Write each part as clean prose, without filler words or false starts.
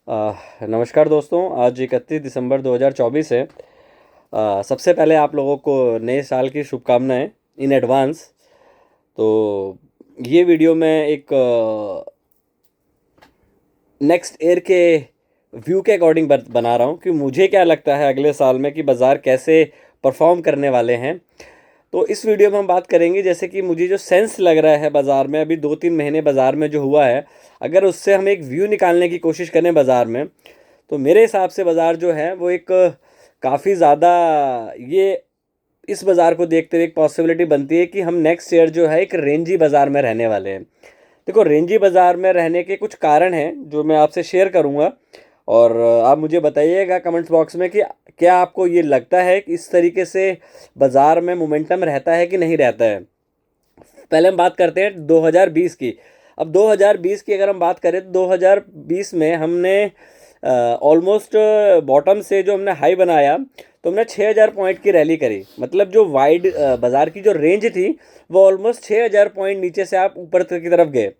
नमस्कार दोस्तों। आज 31 दिसंबर 2024 है। सबसे पहले आप लोगों को नए साल की शुभकामनाएं इन एडवांस। तो ये वीडियो मैं एक नेक्स्ट ईयर के व्यू के अकॉर्डिंग बना रहा हूँ कि मुझे क्या लगता है अगले साल में कि बाज़ार कैसे परफॉर्म करने वाले हैं। तो इस वीडियो में हम बात करेंगे जैसे कि मुझे जो सेंस लग रहा है बाज़ार में, अभी 2-3 महीने बाज़ार में जो हुआ है, अगर उससे हम एक व्यू निकालने की कोशिश करें बाज़ार में, तो मेरे हिसाब से बाज़ार जो है वो एक काफ़ी ज़्यादा ये इस बाज़ार को देखते हुए एक पॉसिबिलिटी बनती है कि हम नेक्स्ट ईयर जो है एक रेंजी बाज़ार में रहने वाले हैं। देखो, रेंजी बाज़ार में रहने के कुछ कारण हैं जो मैं आपसे शेयर करूंगा, और आप मुझे बताइएगा कमेंट्स बॉक्स में कि क्या आपको ये लगता है कि इस तरीके से बाज़ार में मोमेंटम रहता है कि नहीं रहता है। पहले हम बात करते हैं 2020 की। अब 2020 की अगर हम बात करें तो 2020 में हमने ऑलमोस्ट बॉटम से जो हमने हाई बनाया, तो हमने 6000 पॉइंट की रैली करी। मतलब जो वाइड बाज़ार की जो रेंज थी वो ऑलमोस्ट 6000 पॉइंट नीचे से आप ऊपर की तरफ गए।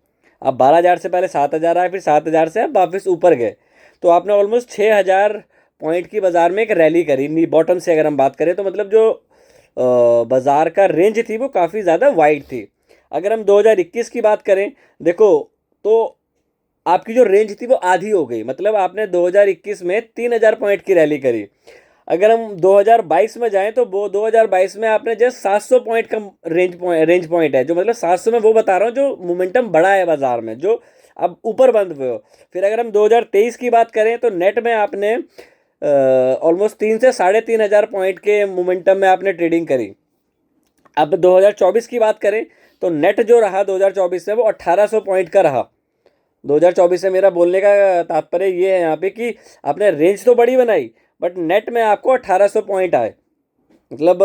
आप 12000 से पहले 7000 आए, फिर 7000 से आप वापस ऊपर गए। तो आपने ऑलमोस्ट 6000 पॉइंट की बाज़ार में एक रैली करी बॉटम से अगर हम बात करें तो। मतलब जो बाज़ार का रेंज थी वो काफ़ी ज़्यादा वाइड थी। अगर हम 2021 की बात करें, देखो, तो आपकी जो रेंज थी वो आधी हो गई। मतलब आपने 2021 में 3000 पॉइंट की रैली करी। अगर हम 2022 में जाएं तो वो 2022 में आपने जस्ट 700 पॉइंट का रेंज पॉइंट है, जो मतलब 700 में वो बता रहा हूँ जो मोमेंटम बढ़ा है बाजार में, जो अब ऊपर बंद हुए हो। फिर अगर हम 2023 की बात करें तो नेट में आपने ऑलमोस्ट 3 से 3500 पॉइंट के मोमेंटम में आपने ट्रेडिंग करी। अब 2024 की बात करें तो नेट जो रहा 2024 में वो 1800 पॉइंट का रहा। 2024 से मेरा बोलने का तात्पर्य ये है यहाँ पे कि आपने रेंज तो बड़ी बनाई, बट नेट में आपको 1800 पॉइंट आए। मतलब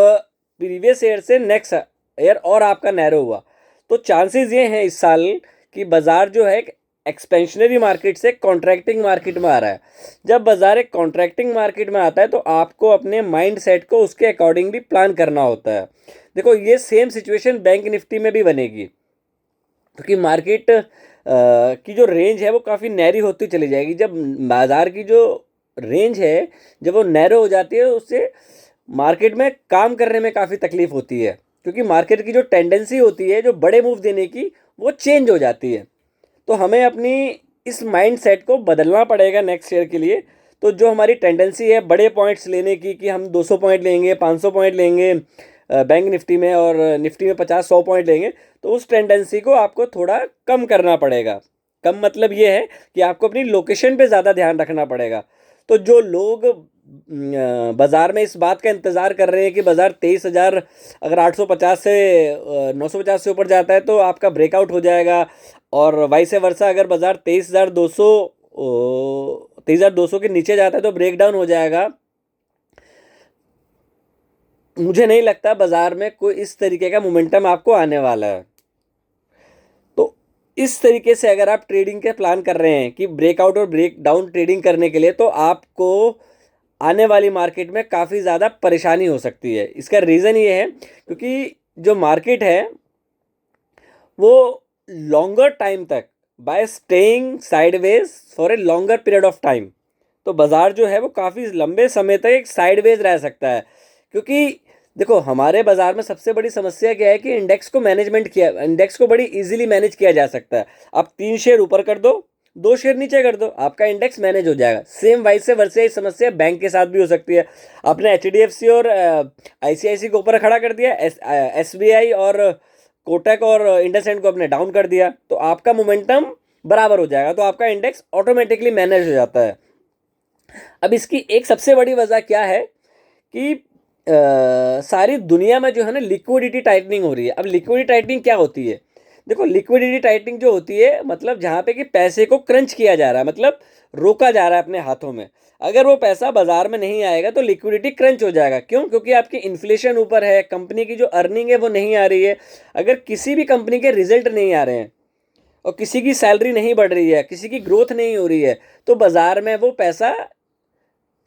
प्रीवियस ईयर से नेक्स्ट ईयर और आपका नैरो हुआ। तो चांसेस ये हैं इस साल कि बाज़ार जो है एक्सपेंशनरी मार्केट से कॉन्ट्रैक्टिंग मार्केट में आ रहा है। जब बाज़ार एक कॉन्ट्रैक्टिंग मार्केट में आता है तो आपको अपने माइंड सेट को उसके अकॉर्डिंग भी प्लान करना होता है। देखो, ये सेम सिचुएशन बैंक निफ्टी में भी बनेगी, क्योंकि मार्केट की जो रेंज है वो काफ़ी नैरी होती चली जाएगी। जब बाज़ार की जो रेंज है जब वो नैरो हो जाती है, उससे मार्केट में काम करने में काफ़ी तकलीफ होती है, क्योंकि मार्केट की जो टेंडेंसी होती है जो बड़े मूव देने की, वो चेंज हो जाती है। तो हमें अपनी इस माइंड सेट को बदलना पड़ेगा नेक्स्ट ईयर के लिए। तो जो हमारी टेंडेंसी है बड़े पॉइंट्स लेने की कि हम 200 पॉइंट लेंगे, 500 पॉइंट लेंगे बैंक निफ्टी में, और निफ्टी में 50-100 पॉइंट लेंगे, तो उस टेंडेंसी को आपको थोड़ा कम करना पड़ेगा। कम मतलब ये है कि आपको अपनी लोकेशन पे ज़्यादा ध्यान रखना पड़ेगा। तो जो लोग बाज़ार में इस बात का इंतज़ार कर रहे हैं कि बाज़ार 23,000 अगर 850 से 950 से ऊपर जाता है तो आपका ब्रेकआउट हो जाएगा, और वाइस वर्सा अगर बाज़ार 23,200 के नीचे जाता है तो ब्रेक डाउन हो जाएगा। मुझे नहीं लगता बाज़ार में कोई इस तरीके का मोमेंटम आपको आने वाला है। तो इस तरीके से अगर आप ट्रेडिंग के प्लान कर रहे हैं कि ब्रेकआउट और ब्रेक डाउन ट्रेडिंग करने के लिए, तो आपको आने वाली मार्केट में काफ़ी ज़्यादा परेशानी हो सकती है। इसका रीज़न ये है क्योंकि जो मार्केट है वो लॉन्गर टाइम तक, bye staying sideways for a longer period of time, तो बाज़ार जो है वो काफ़ी लंबे समय तक एक साइडवेज रह सकता है। क्योंकि देखो, हमारे बाज़ार में सबसे बड़ी समस्या क्या है कि इंडेक्स को बड़ी इजीली मैनेज किया जा सकता है। आप 3 शेयर ऊपर कर दो, 2 शेयर नीचे कर दो, आपका इंडेक्स मैनेज हो जाएगा। सेम वाइस से वर्से समस्या बैंक के साथ भी हो सकती है। आपने HDFC और ICICI को ऊपर खड़ा कर दिया, SBI और कोटक और इंडसइंड को अपने डाउन कर दिया, तो आपका मोमेंटम बराबर हो जाएगा, तो आपका इंडेक्स ऑटोमेटिकली मैनेज हो जाता है। अब इसकी एक सबसे बड़ी वजह क्या है कि सारी दुनिया में जो है ना लिक्विडिटी टाइटनिंग हो रही है। अब लिक्विडिटी टाइटनिंग क्या होती है? देखो, लिक्विडिटी टाइटनिंग जो होती है मतलब जहाँ पे कि पैसे को क्रंच किया जा रहा है, मतलब रोका जा रहा है अपने हाथों में। अगर वो पैसा बाजार में नहीं आएगा तो लिक्विडिटी क्रंच हो जाएगा। क्यों? क्योंकि आपकी इन्फ्लेशन ऊपर है, कंपनी की जो अर्निंग है वो नहीं आ रही है। अगर किसी भी कंपनी के रिजल्ट नहीं आ रहे हैं और किसी की सैलरी नहीं बढ़ रही है, किसी की ग्रोथ नहीं हो रही है, तो बाजार में वो पैसा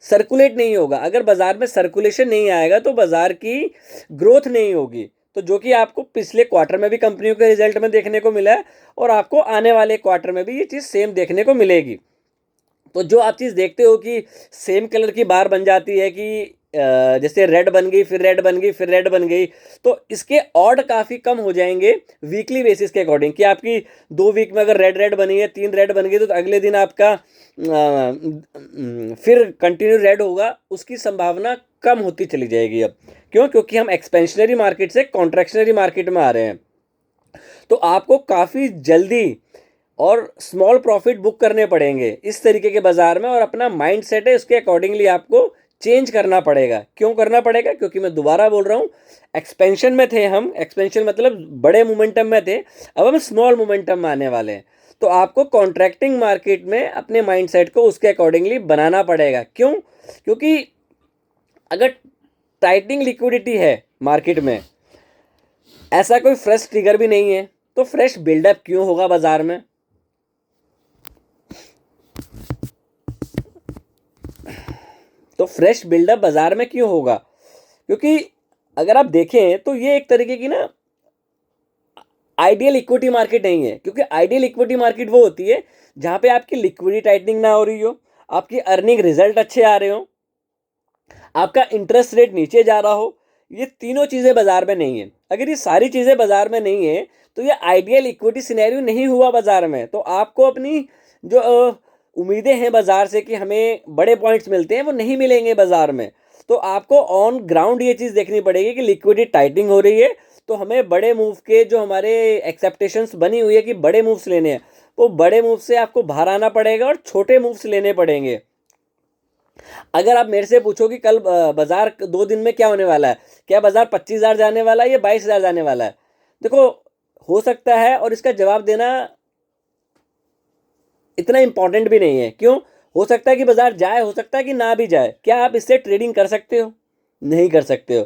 सर्कुलेट नहीं होगा। अगर बाजार में सर्कुलेशन नहीं आएगा तो बाजार की ग्रोथ नहीं होगी। तो जो कि आपको पिछले क्वार्टर में भी कंपनियों के रिजल्ट में देखने को मिला है, और आपको आने वाले क्वार्टर में भी ये चीज़ सेम देखने को मिलेगी। तो जो आप चीज़ देखते हो कि सेम कलर की बार बन जाती है कि जैसे रेड बन गई, फिर रेड बन गई, फिर रेड बन गई, तो इसके ऑड काफ़ी कम हो जाएंगे वीकली बेसिस के अकॉर्डिंग, कि आपकी 2 वीक में अगर रेड रेड बनी है, 3 रेड बन गई, तो अगले दिन आपका फिर कंटिन्यू रेड होगा, उसकी संभावना कम होती चली जाएगी। अब क्यों? क्योंकि हम एक्सपेंशनरी मार्केट से कॉन्ट्रैक्शनरी मार्केट में आ रहे हैं। तो आपको काफ़ी जल्दी और स्मॉल प्रॉफिट बुक करने पड़ेंगे इस तरीके के बाजार में, और अपना माइंड सेट है उसके अकॉर्डिंगली आपको चेंज करना पड़ेगा। क्यों करना पड़ेगा? क्योंकि मैं दोबारा बोल रहा हूँ, एक्सपेंशन में थे हम, एक्सपेंशन मतलब बड़े मोमेंटम में थे, अब हम स्मॉल मोमेंटम में आने वाले हैं। तो आपको कॉन्ट्रैक्टिंग मार्केट में अपने माइंड सेट को उसके अकॉर्डिंगली बनाना पड़ेगा। क्यों? क्योंकि अगर टाइटनिंग लिक्विडिटी है मार्केट में, ऐसा कोई फ्रेश ट्रिगर भी नहीं है, तो फ्रेश बिल्डअप क्यों होगा बाजार में? तो फ्रेश बिल्डअप बाजार में क्यों होगा? क्योंकि अगर आप देखें तो ये एक तरीके की ना आइडियल इक्विटी मार्केट नहीं है। क्योंकि आइडियल इक्विटी मार्केट वो होती है जहां पे आपकी लिक्विडिटी टाइटनिंग ना हो रही हो, आपकी अर्निंग रिजल्ट अच्छे आ रहे हो, आपका इंटरेस्ट रेट नीचे जा रहा हो। ये तीनों चीज़ें बाजार में नहीं है। अगर ये सारी चीज़ें बाजार में नहीं है तो ये आइडियल इक्विटी सिनेरियो नहीं हुआ बाजार में। तो आपको अपनी जो उम्मीदें हैं बाजार से कि हमें बड़े पॉइंट्स मिलते हैं, वो नहीं मिलेंगे बाजार में। तो आपको ऑन ग्राउंड ये चीज़ देखनी पड़ेगी कि लिक्विडिटी टाइटनिंग हो रही है, तो हमें बड़े मूव के जो हमारे एक्सेप्टेशंस बनी हुई है कि बड़े मूव्स लेने हैं, वो बड़े मूव से आपको बाहर आना पड़ेगा और छोटे मूव्स लेने पड़ेंगे। अगर आप मेरे से पूछो कि कल बाजार 2 दिन में क्या होने वाला है, क्या बाजार 25,000 जाने वाला है या 22,000 जाने वाला है, देखो हो सकता है, और इसका जवाब देना इतना इंपॉर्टेंट भी नहीं है। क्यों? हो सकता है कि बाजार जाए, हो सकता है कि ना भी जाए। क्या आप इससे ट्रेडिंग कर सकते हो? नहीं कर सकते हो,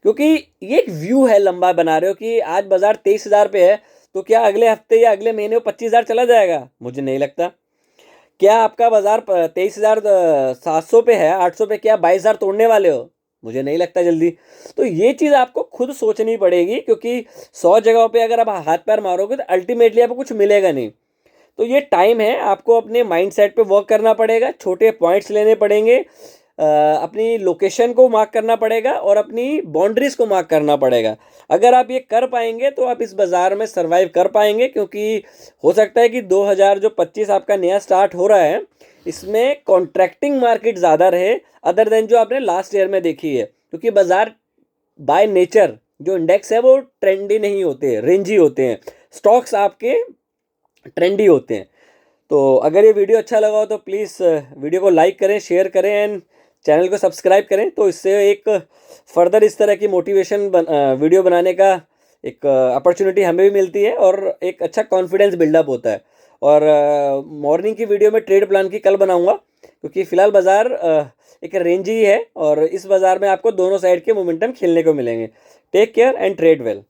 क्योंकि ये एक व्यू है, लंबा बना रहे हो कि आज बाजार 23,000 पे है, तो क्या अगले हफ्ते या अगले महीने 25,000 चला जाएगा? मुझे नहीं लगता। क्या आपका बाजार 23,700 पे है, 800 पे, क्या 22,000 तोड़ने वाले हो? मुझे नहीं लगता जल्दी। तो ये चीज़ आपको खुद सोचनी पड़ेगी, क्योंकि 100 जगहों पे अगर आप हाथ पैर मारोगे तो अल्टीमेटली आपको कुछ मिलेगा नहीं। तो ये टाइम है, आपको अपने माइंड सेट पर वर्क करना पड़ेगा, छोटे पॉइंट्स लेने पड़ेंगे, अपनी लोकेशन को मार्क करना पड़ेगा और अपनी बाउंड्रीज को मार्क करना पड़ेगा। अगर आप ये कर पाएंगे तो आप इस बाज़ार में सरवाइव कर पाएंगे। क्योंकि हो सकता है कि 2025 आपका नया स्टार्ट हो रहा है, इसमें कॉन्ट्रैक्टिंग मार्केट ज़्यादा रहे अदर देन जो आपने लास्ट ईयर में देखी है। क्योंकि बाज़ार बाय नेचर जो इंडेक्स है वो ट्रेंडी नहीं होते, रेंजी होते हैं, स्टॉक्स आपके ट्रेंडी होते हैं। तो अगर ये वीडियो अच्छा लगा हो तो प्लीज़ वीडियो को लाइक करें, शेयर करें एंड चैनल को सब्सक्राइब करें। तो इससे एक फर्दर इस तरह की मोटिवेशन वीडियो बनाने का एक अपॉर्चुनिटी हमें भी मिलती है और एक अच्छा कॉन्फिडेंस बिल्डअप होता है। और मॉर्निंग की वीडियो में ट्रेड प्लान की कल बनाऊंगा, क्योंकि फ़िलहाल बाज़ार एक रेंज ही है और इस बाज़ार में आपको दोनों साइड के मोमेंटम खेलने को मिलेंगे। Take care and trade well.